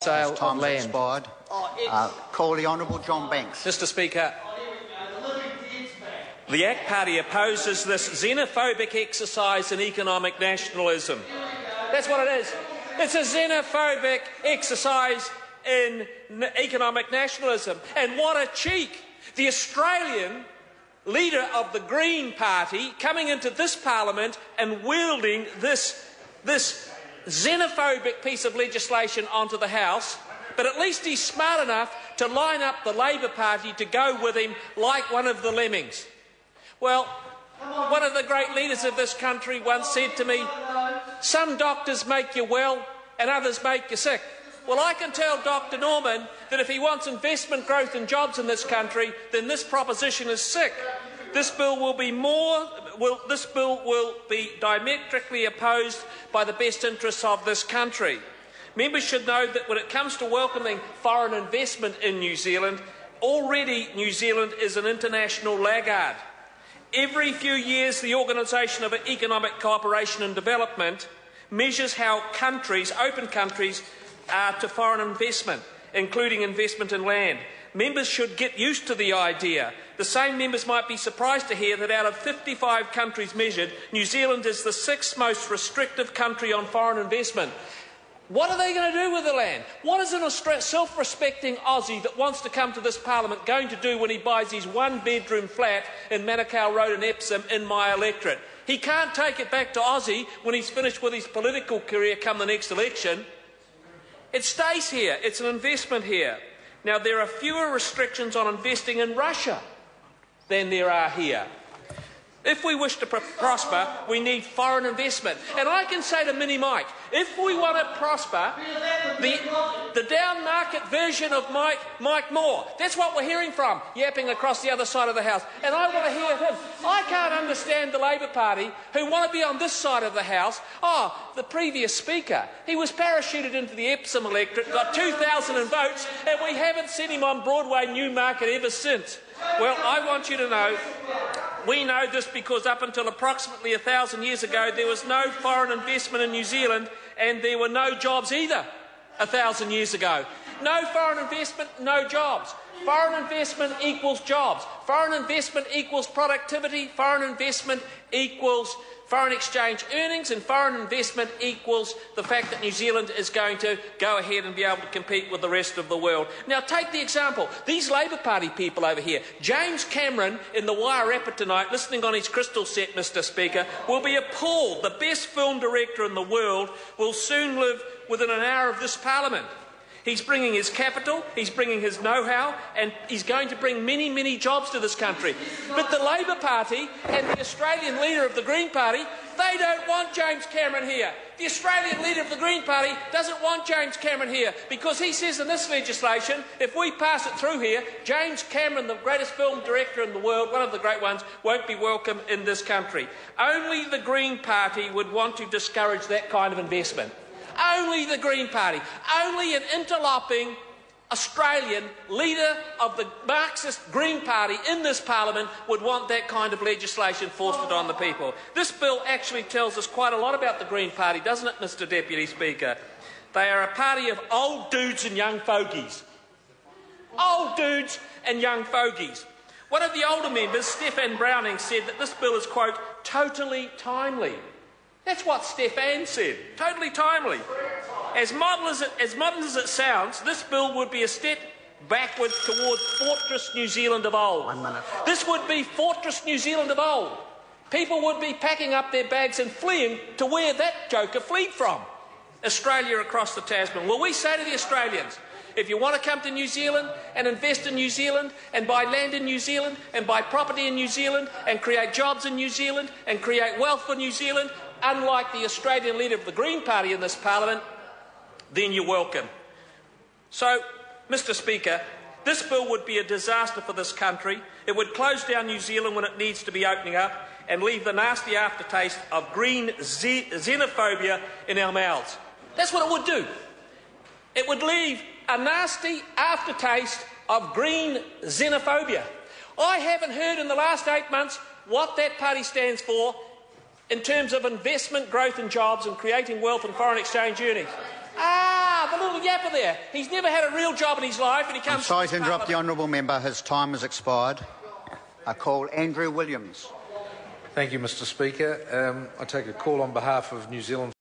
sale of land. Expired. Call the Honourable John Banks. Mr. Speaker, the ACT Party opposes this xenophobic exercise in economic nationalism. that's what it is. It's a xenophobic exercise in economic nationalism. And what a cheek! The Australian leader of the Green Party coming into this parliament and wielding this xenophobic piece of legislation onto the House, but at least he's smart enough to line up the Labor Party to go with him like one of the lemmings. Well, one of the great leaders of this country once said to me, "Some doctors make you well and others make you sick." Well, I can tell Dr. Norman that if he wants investment, growth and jobs in this country, then this proposition is sick. This bill will be diametrically opposed by the best interests of this country. Members should know that when it comes to welcoming foreign investment in New Zealand, already New Zealand is an international laggard. Every few years, the Organisation of Economic Cooperation and Development measures how open countries are to foreign investment, including investment in land. Members should get used to the idea. The same members might be surprised to hear that out of 55 countries measured, New Zealand is the 6th most restrictive country on foreign investment. What are they going to do with the land? What is a self-respecting Aussie that wants to come to this parliament going to do when he buys his one-bedroom flat in Manukau Road in Epsom in my electorate? He can't take it back to Aussie when he's finished with his political career come the next election. It stays here. It's an investment here. Now, there are fewer restrictions on investing in Russia than there are here. If we wish to prosper, we need foreign investment. And I can say to Mini Mike, if we want to prosper, the down-market version of Mike Moore, that's what we're hearing from, yapping across the other side of the House. And I want to hear him. I can't understand the Labor Party who want to be on this side of the House. Oh, the previous Speaker, he was parachuted into the Epsom electorate, got 2,000 votes, and we haven't seen him on Broadway Newmarket ever since. Well, I want you to know, we know this because up until approximately 1,000 years ago, there was no foreign investment in New Zealand and there were no jobs either 1,000 years ago. No foreign investment, no jobs. Foreign investment equals jobs. Foreign investment equals productivity. Foreign investment equals foreign exchange earnings, and foreign investment equals the fact that New Zealand is going to go ahead and be able to compete with the rest of the world. Now, take the example. These Labor Party people over here, James Cameron in the Wire Rapper tonight, listening on his crystal set, Mr. Speaker, will be appalled. The best film director in the world will soon live within an hour of this parliament. He's bringing his capital, he's bringing his know-how, and he's going to bring many, many jobs to this country. But the Labor Party and the Australian leader of the Green Party, they don't want James Cameron here. The Australian leader of the Green Party doesn't want James Cameron here because he says in this legislation, if we pass it through here, James Cameron, the greatest film director in the world, one of the great ones, won't be welcome in this country. Only the Green Party would want to discourage that kind of investment. Only the Green Party, only an interloping Australian leader of the Marxist Green Party in this parliament would want that kind of legislation foisted on the people. This bill actually tells us quite a lot about the Green Party, doesn't it, Mr. Deputy Speaker? They are a party of old dudes and young fogies. Old dudes and young fogies. One of the older members, Stefan Browning, said that this bill is, quote, totally timely. That's what Stefan said. Totally timely. As modern as it sounds, this bill would be a step backwards towards Fortress New Zealand of old. 1 minute. This would be Fortress New Zealand of old. People would be packing up their bags and fleeing to where that joker fled from. Australia across the Tasman. Well, we say to the Australians, if you want to come to New Zealand and invest in New Zealand and buy land in New Zealand and buy property in New Zealand and create jobs in New Zealand and create wealth for New Zealand, unlike the Australian leader of the Green Party in this parliament, then you're welcome. So, Mr. Speaker, this bill would be a disaster for this country. It would close down New Zealand when it needs to be opening up and leave the nasty aftertaste of green xenophobia in our mouths. That's what it would do. It would leave a nasty aftertaste of green xenophobia. I haven't heard in the last 8 months what that party stands for in terms of investment, growth and jobs and creating wealth and foreign exchange earnings. The little little yapper there. He's never had a real job in his life, and he comes. I'm sorry to interrupt the honourable member. His time has expired. I call Andrew Williams. Thank you, Mr. Speaker. I take a call on behalf of New Zealand